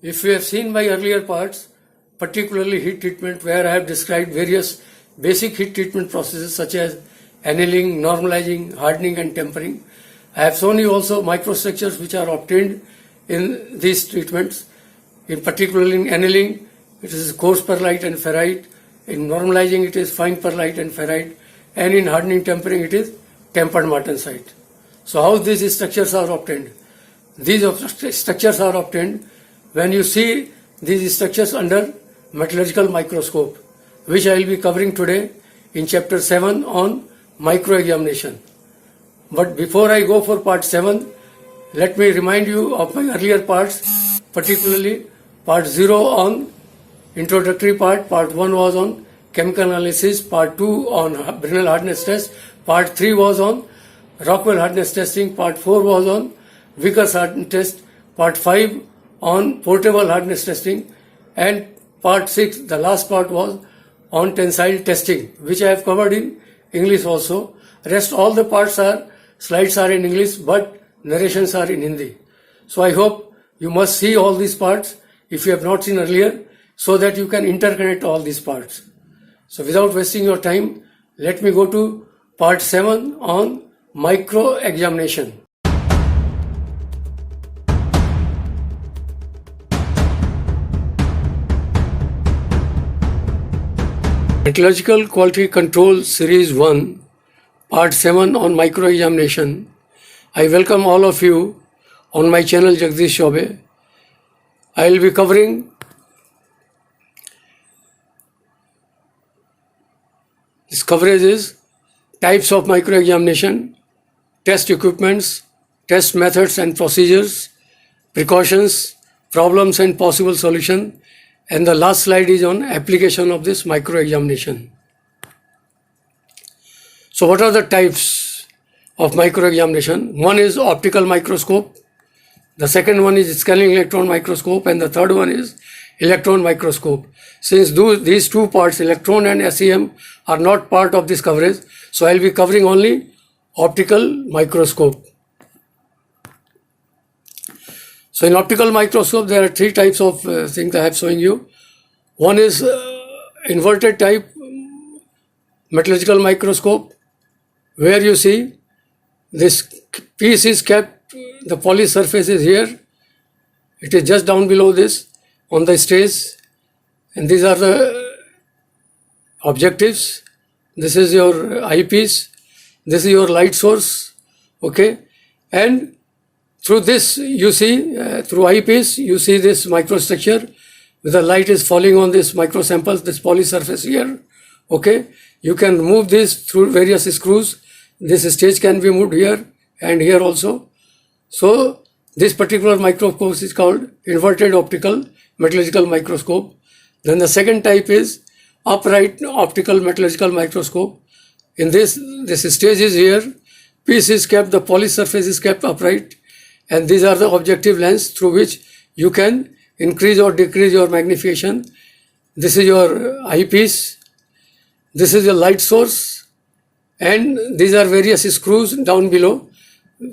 If you have seen my earlier parts, particularly heat treatment, where I have described various basic heat treatment processes such as annealing, normalizing, hardening and tempering, I have shown you also microstructures which are obtained in these treatments. In particular in annealing, it is coarse perlite and ferrite. In normalizing, it is fine perlite and ferrite. And in hardening tempering, it is tempered martensite. So how these structures are obtained? These structures are obtained when you see these structures under metallurgical microscope, which I will be covering today in chapter 7 on microexamination. But before I go for part 7, let me remind you of my earlier parts, particularly part 0 on introductory part 1 was on chemical analysis, part 2 on Brinell hardness test, part 3 was on Rockwell hardness testing, part 4 was on Vickers hardness test, part 5 on portable hardness testing, and part 6, the last part, was on tensile testing, which I have covered in English also. Rest all the slides are in English, but narrations are in Hindi. So I hope you must see all these parts if you have not seen earlier, so that you can interconnect all these parts. So without wasting your time, let me go to part 7 on microexamination. Metallurgical Quality Control Series 1, Part 7 on microexamination. I welcome all of you on my channel Jagdish Chaubey. I will be covering this coverage is types of microexamination, test equipments, test methods and procedures, precautions, problems and possible solution, and the last slide is on application of this microexamination. So what are the types of microexamination? One is optical microscope, the second one is scanning electron microscope, and the third one is electron microscope. Since these two parts, electron and SEM, are not part of this coverage, so I will be covering only optical microscope. So in optical microscope, there are three types of things I have showing you. One is inverted type metallurgical microscope, where you see this piece is kept, the polished surface is here, it is just down below this on the stage, and these are the objectives. This is your eyepiece, this is your light source, okay, and through this you see, through eyepiece you see this microstructure, with the light is falling on this microsamples, this polished surface here, okay. You can move this through various screws. This stage can be moved here and here also. So this particular microscope is called inverted optical metallurgical microscope. Then the second type is upright optical metallurgical microscope. In this stage is here, piece is kept, the polished surface is kept upright, and these are the objective lens through which you can increase or decrease your magnification. This is your eyepiece, this is your light source, and these are various screws down below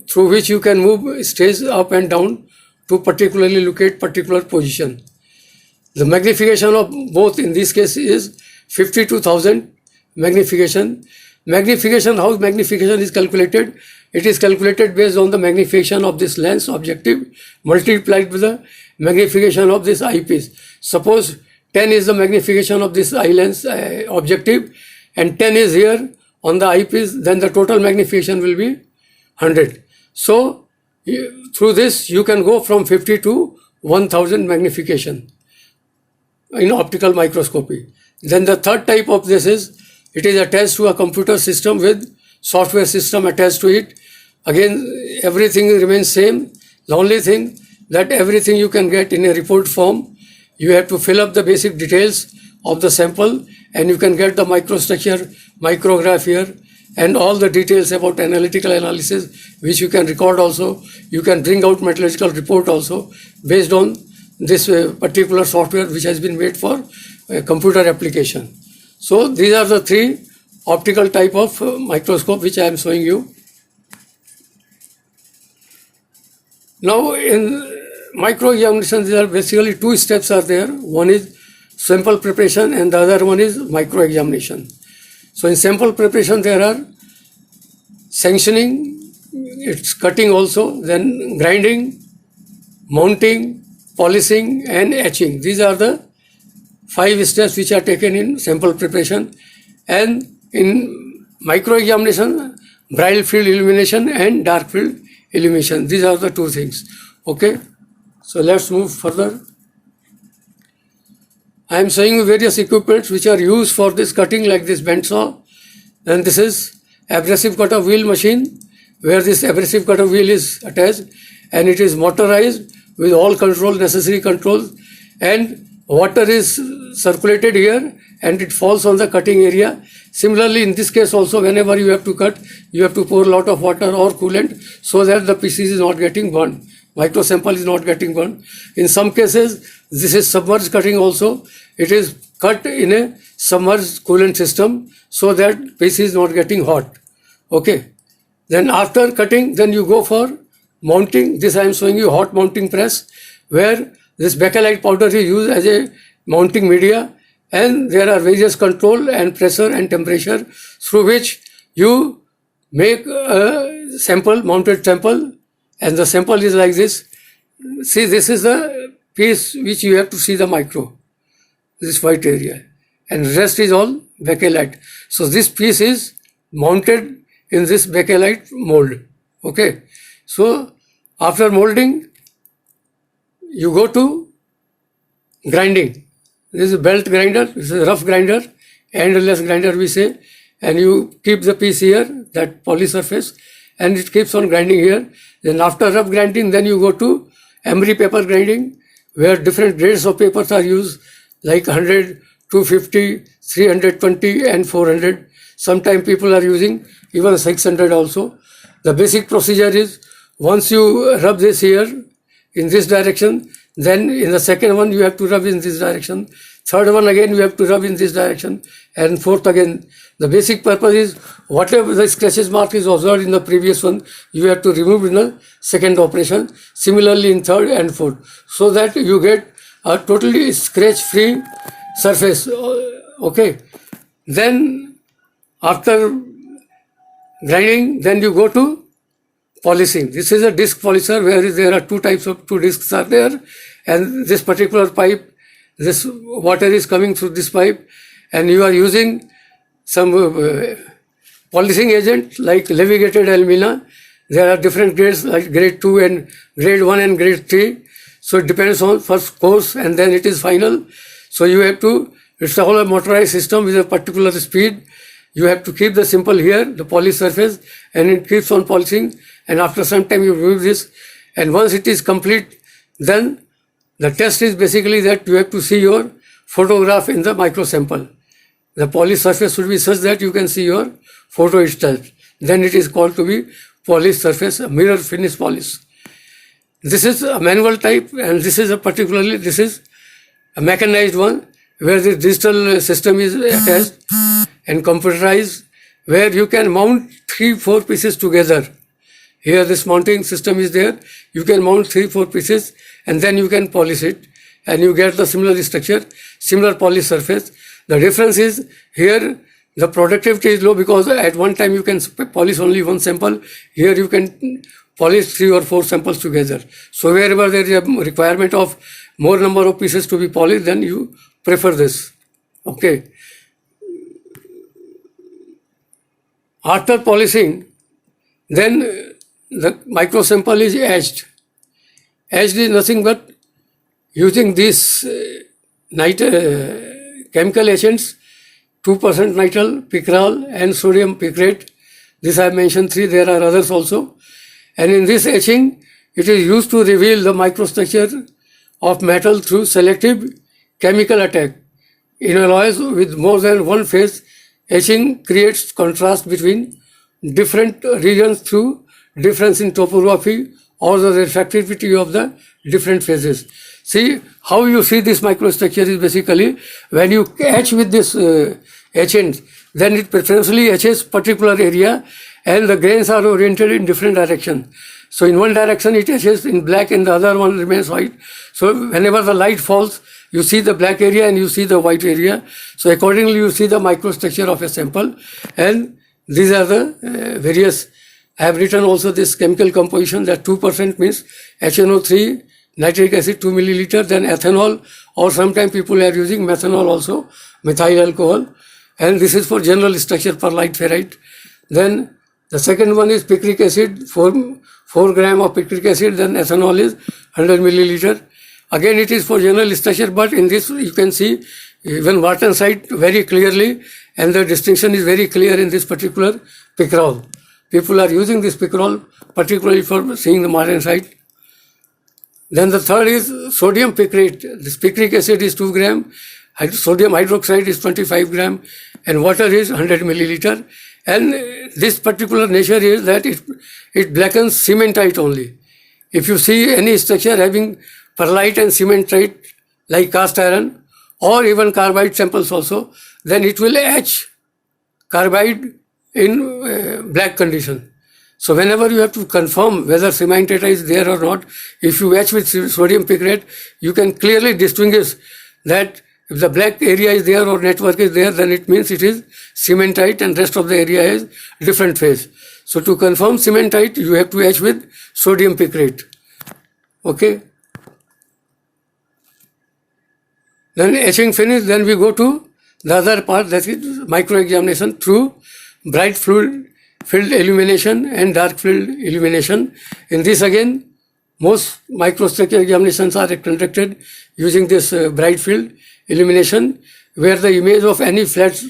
through which you can move stage up and down to particularly locate particular position. The magnification of both in this case is 52,000 magnification. How magnification is calculated? It is calculated based on the magnification of this lens objective multiplied with the magnification of this eyepiece. Suppose 10 is the magnification of this eye lens objective, and 10 is here on the eyepiece, then the total magnification will be 100. So through this you can go from 50 to 1000 magnification in optical microscopy. Then the third type of this is, it is attached to a computer system with software system attached to it. Again, everything remains same. The only thing that everything you can get in a report form. You have to fill up the basic details of the sample, and you can get the microstructure, micrograph here, and all the details about analytical analysis, which you can record also. You can bring out metallurgical report also based on this particular software which has been made for computer application. So these are the three optical type of microscope which I am showing you. Now in micro-examination, there are basically two steps are there. One is sample preparation and the other one is micro-examination. So in sample preparation there are sanctioning, it's cutting also, then grinding, mounting, polishing and etching. These are the 5 steps which are taken in sample preparation. And in micro-examination, bright field illumination and dark field illumination. These are the 2 things. Okay. So let's move further. I am showing you various equipments which are used for this cutting, like this bend saw. And this is abrasive cutter wheel machine, where this abrasive cutter wheel is attached and it is motorized with all necessary controls, and water is circulated here and it falls on the cutting area. Similarly, in this case also, whenever you have to cut, you have to pour a lot of water or coolant so that the pieces is not getting burned. Micro sample is not getting burned. In some cases, this is submerged cutting also. It is cut in a submerged coolant system so that piece is not getting hot. Okay. Then after cutting, then you go for mounting. This I am showing you hot mounting press, where this bakelite powder is used as a mounting media, and there are various control and pressure and temperature through which you make a sample, mounted sample, and the sample is like this. See, this is the piece which you have to see the micro, this white area, and rest is all bakelite. So this piece is mounted in this bakelite mold. Okay. So after molding, you go to grinding. This is a belt grinder, this is a rough grinder, endless grinder we say, and you keep the piece here, that poly surface, and it keeps on grinding here. Then after rough grinding, then you go to emery paper grinding, where different grades of papers are used, like 100, 250, 320 and 400. Sometimes people are using even 600 also. The basic procedure is, once you rub this here in this direction, then in the second one you have to rub in this direction, third one again you have to rub in this direction, and fourth again. The basic purpose is, whatever the scratches mark is observed in the previous one, you have to remove in the second operation, similarly in third and fourth, so that you get a totally scratch free surface. Okay. Then after grinding, then you go to polishing. This is a disc polisher, where there are 2 types of 2 discs are there, and this particular pipe, this water is coming through this pipe, and you are using some polishing agent like levigated alumina. There are different grades like grade 2 and grade 1 and grade 3. So it depends on first course and then it is final. So you have to, it's a whole motorized system with a particular speed. You have to keep the simple here, the polished surface, and it keeps on polishing, and after some time you remove this, and once it is complete, then the test is basically that you have to see your photograph in the micro sample. The polished surface should be such that you can see your photo itself. Then it is called to be polished surface, a mirror finish polish. This is a manual type, and this is a mechanized one, where the digital system is attached and computerized, where you can mount 3-4 pieces together. Here this mounting system is there. You can mount 3-4 pieces and then you can polish it, and you get the similar structure, similar polished surface. The difference is here the productivity is low, because at one time you can polish only one sample. Here you can polish 3 or 4 samples together. So wherever there is a requirement of more number of pieces to be polished, then you prefer this. Okay. After polishing, then the micro sample is etched. Etched is nothing but using these chemical agents, 2% nitrile, picrol and sodium picrate. This I have mentioned 3, there are others also. And in this etching, it is used to reveal the microstructure of metal through selective chemical attack. In alloys with more than one phase, etching creates contrast between different regions through difference in topography or the refractivity of the different phases. See, how you see this microstructure is basically, when you etch with this etchant, then it preferentially etches particular area and the grains are oriented in different direction. So in one direction it etches in black and the other one remains white. So whenever the light falls, you see the black area and you see the white area. So accordingly you see the microstructure of a sample, and these are the various. I have written also this chemical composition, that 2% means HNO3, nitric acid 2 milliliter, then ethanol, or sometimes people are using methanol also, methyl alcohol, and this is for general structure per light ferrite. Then the second one is picric acid, 4 gram of picric acid, then ethanol is 100 milliliter. Again it is for general structure, but in this you can see even Martensite very clearly, and the distinction is very clear in this particular picrol. People are using this picrol particularly for seeing the Martensite. Then the third is sodium picrate. This picric acid is 2 gram, sodium hydroxide is 25 gram, and water is 100 milliliter. And this particular nature is that it blackens cementite only. If you see any structure having perlite and cementite like cast iron or even carbide samples also, then it will etch carbide in black condition. So whenever you have to confirm whether cementite is there or not, if you etch with sodium picrate, you can clearly distinguish that if the black area is there or network is there, then it means it is cementite and rest of the area is different phase. So to confirm cementite, you have to etch with sodium picrate. Okay. Then etching finish, then we go to the other part, that is micro-examination through bright fluid field illumination and dark field illumination. In this again, most microstructure examinations are conducted using this bright field illumination, where the image of any flat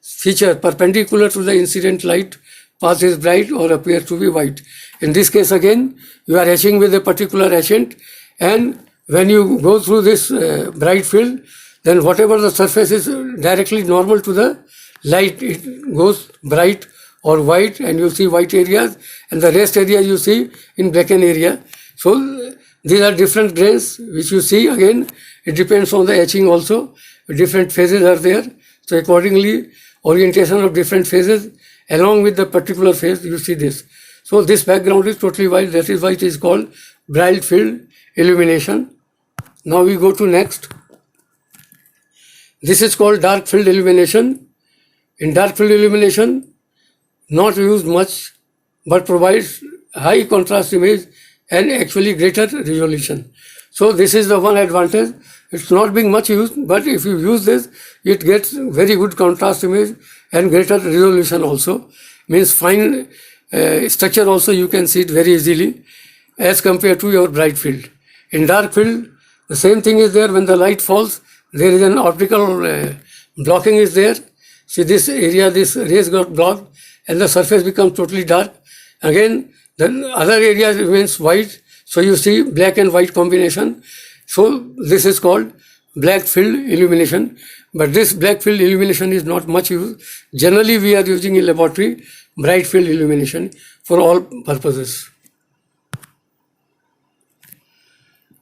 feature perpendicular to the incident light passes bright or appears to be white. In this case again, you are etching with a particular agent, and when you go through this bright field, then whatever the surface is directly normal to the light, it goes bright or white, and you see white areas, and the rest area you see in blackened area. So these are different grains which you see. Again, it depends on the etching also. Different phases are there. So accordingly, orientation of different phases along with the particular phase, you see this. So this background is totally white. That is why it is called bright field illumination. Now we go to next. This is called dark field illumination. In dark field illumination, not used much, but provides high contrast image and actually greater resolution. So this is the one advantage. It's not being much used, but if you use this, it gets very good contrast image and greater resolution also. Means fine structure also you can see it very easily as compared to your bright field. In dark field, the same thing is there. When the light falls, there is an optical blocking is there. See this area, this rays got blocked and the surface becomes totally dark. Again, the other area remains white. So you see black and white combination. So this is called black field illumination. But this black field illumination is not much used. Generally, we are using in laboratory bright field illumination for all purposes.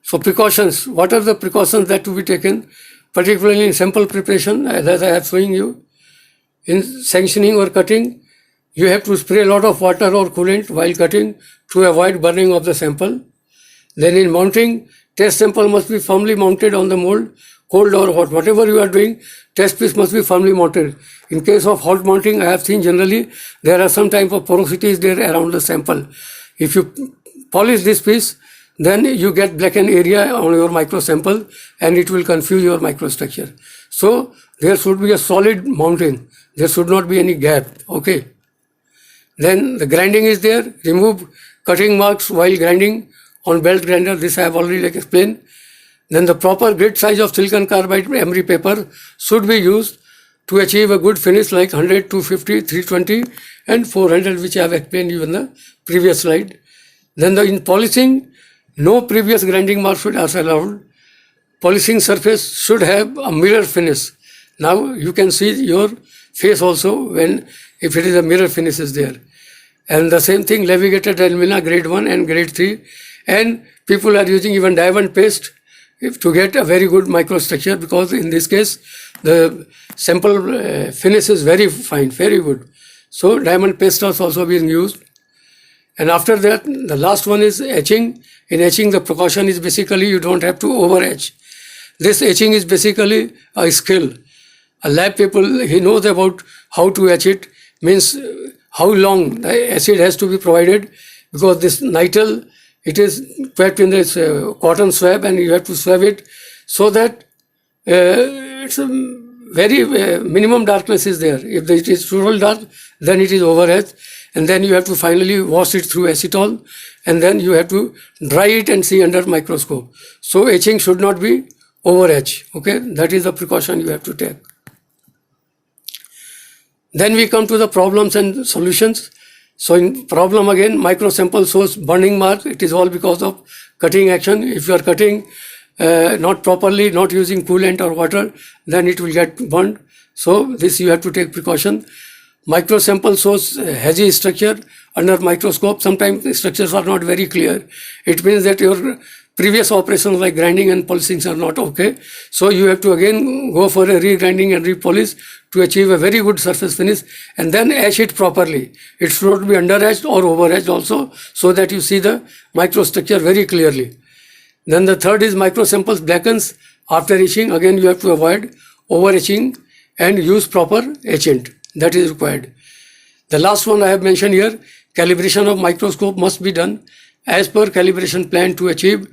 So precautions. What are the precautions that to be taken, particularly in sample preparation, as I have shown you? In sanctioning or cutting, you have to spray a lot of water or coolant while cutting to avoid burning of the sample. Then in mounting, test sample must be firmly mounted on the mold, cold or hot. Whatever you are doing, test piece must be firmly mounted. In case of hot mounting, I have seen generally there are some type of porosities there around the sample. If you polish this piece, then you get blackened area on your micro sample and it will confuse your microstructure. So there should be a solid mounting. There should not be any gap. Okay. Then the grinding is there. Remove cutting marks while grinding on belt grinder. This I have already explained. Then the proper grit size of silicon carbide emery paper should be used to achieve a good finish like 100, 250, 320 and 400, which I have explained you in the previous slide. Then in polishing, no previous grinding mark should be allowed. Polishing surface should have a mirror finish. Now you can see your face also when if it is a mirror finish is there. And the same thing, levigated alumina grade 1 and grade 3. And people are using even diamond paste to get a very good microstructure, because in this case the sample finish is very fine, very good. So diamond paste is also being used. And after that, the last one is etching. In etching, the precaution is basically you don't have to over etch. This etching is basically a skill. A lab people, he knows about how to etch it, means how long the acid has to be provided, because this nitrile, it is kept in this cotton swab and you have to swab it so that it's a very minimum darkness is there. If it is total dark, then it is over etched, and then you have to finally wash it through acetol, and then you have to dry it and see under microscope. So etching should not be over etch. Okay, that is the precaution you have to take. Then we come to the problems and solutions. So in problem again, microsample source burning mark, it is all because of cutting action. If you are cutting not properly, not using coolant or water, then it will get burned. So this you have to take precaution. Microsample source hazy structure under microscope. Sometimes the structures are not very clear. It means that your previous operations like grinding and polishing are not okay. So you have to again go for a re-grinding and re-polish to achieve a very good surface finish, and then etch it properly. It should not be under etched or over etched also, so that you see the microstructure very clearly. Then the third is microsamples blackens after etching. Again you have to avoid over etching and use proper etchant. That is required. The last one I have mentioned here, calibration of microscope must be done as per calibration plan to achieve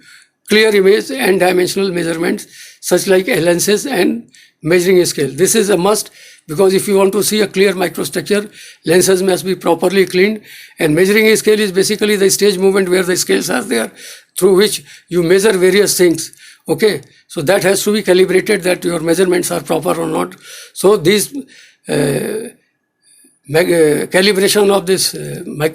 clear image and dimensional measurements such like lenses and measuring scale. This is a must, because if you want to see a clear microstructure, lenses must be properly cleaned, and measuring scale is basically the stage movement where the scales are there through which you measure various things. Okay, so that has to be calibrated, that your measurements are proper or not. So these calibration of this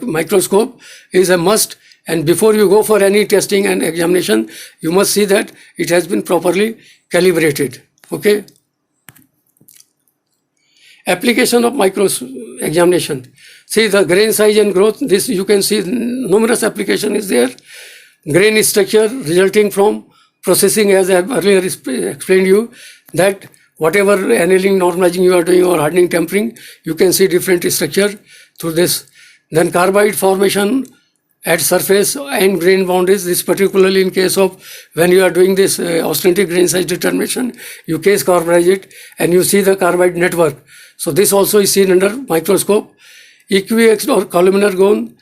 microscope is a must, and before you go for any testing and examination, you must see that it has been properly calibrated. Okay. Application of micro examination. See the grain size and growth. This you can see numerous application is there. Grain structure resulting from processing, as I have earlier explained you, that whatever annealing, normalizing you are doing or hardening, tempering, you can see different structure through this. Then carbide formation at surface and grain boundaries. This particularly in case of when you are doing this austenitic grain size determination, you case carbide it and you see the carbide network. So this also is seen under microscope. Equiaxed or columnar cone,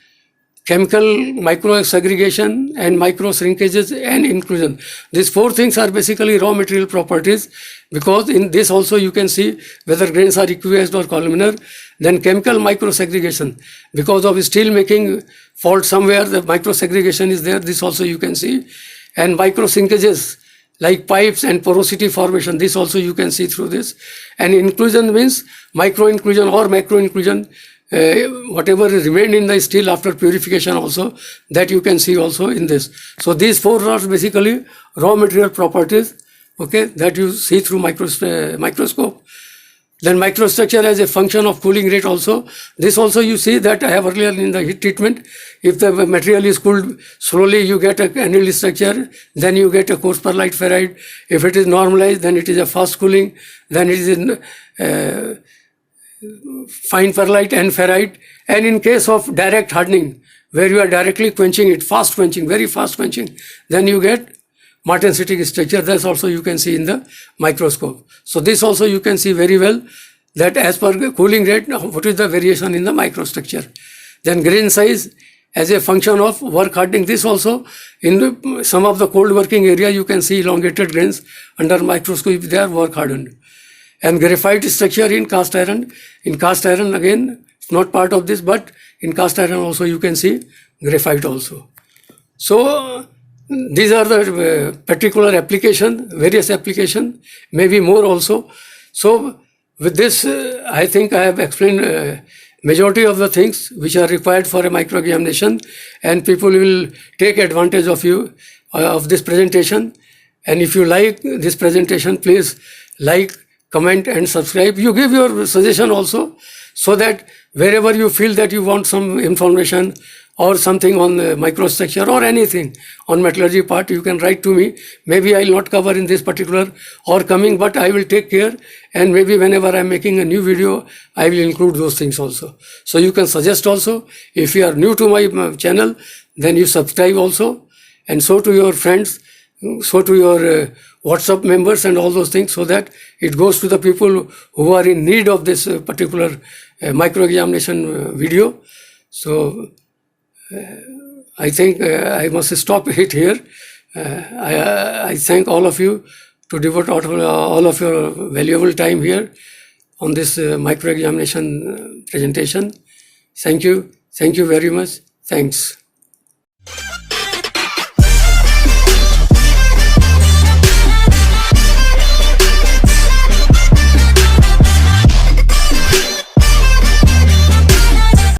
chemical micro segregation and micro shrinkages and inclusion. These four things are basically raw material properties, because in this also you can see whether grains are equiaxed or columnar. Then chemical micro segregation, because of steel making fault somewhere the micro segregation is there, this also you can see. And micro shrinkages like pipes and porosity formation, this also you can see through this. And inclusion means micro inclusion or macro inclusion, whatever remained in the steel after purification also, that you can see also in this. So these four are basically raw material properties, okay, that you see through microscope. Then microstructure as a function of cooling rate also. This also you see that I have earlier in the heat treatment. If the material is cooled slowly, you get a annealed structure, then you get a coarse perlite ferrite. If it is normalized, then it is a fast cooling, then it is in fine perlite and ferrite. And in case of direct hardening, where you are directly quenching it, fast quenching, very fast quenching, then you get martensitic structure. That's also you can see in the microscope. So this also you can see very well, that as per cooling rate, what is the variation in the microstructure. Then grain size as a function of work hardening. This also in some of the cold working area you can see elongated grains under microscope, they are work hardened. And graphite structure in cast iron. In cast iron again, it's not part of this, but in cast iron also you can see graphite also. So these are the particular application, various application, maybe more also. So with this, I think I have explained majority of the things which are required for a micro examination, and people will take advantage of you of this presentation. And if you like this presentation, please like, comment and subscribe. You give your suggestion also, so that wherever you feel that you want some information or something on microstructure or anything on metallurgy part, you can write to me. Maybe I'll not cover in this particular or coming, but I will take care, and maybe whenever I'm making a new video, I will include those things also. So you can suggest also. If you are new to my channel, then you subscribe also, and so to your friends, so to your WhatsApp members and all those things, so that it goes to the people who are in need of this particular micro-examination video. So I think I must stop it here. I thank all of you to devote all of your valuable time here on this micro-examination presentation. Thank you. Thank you very much. Thanks.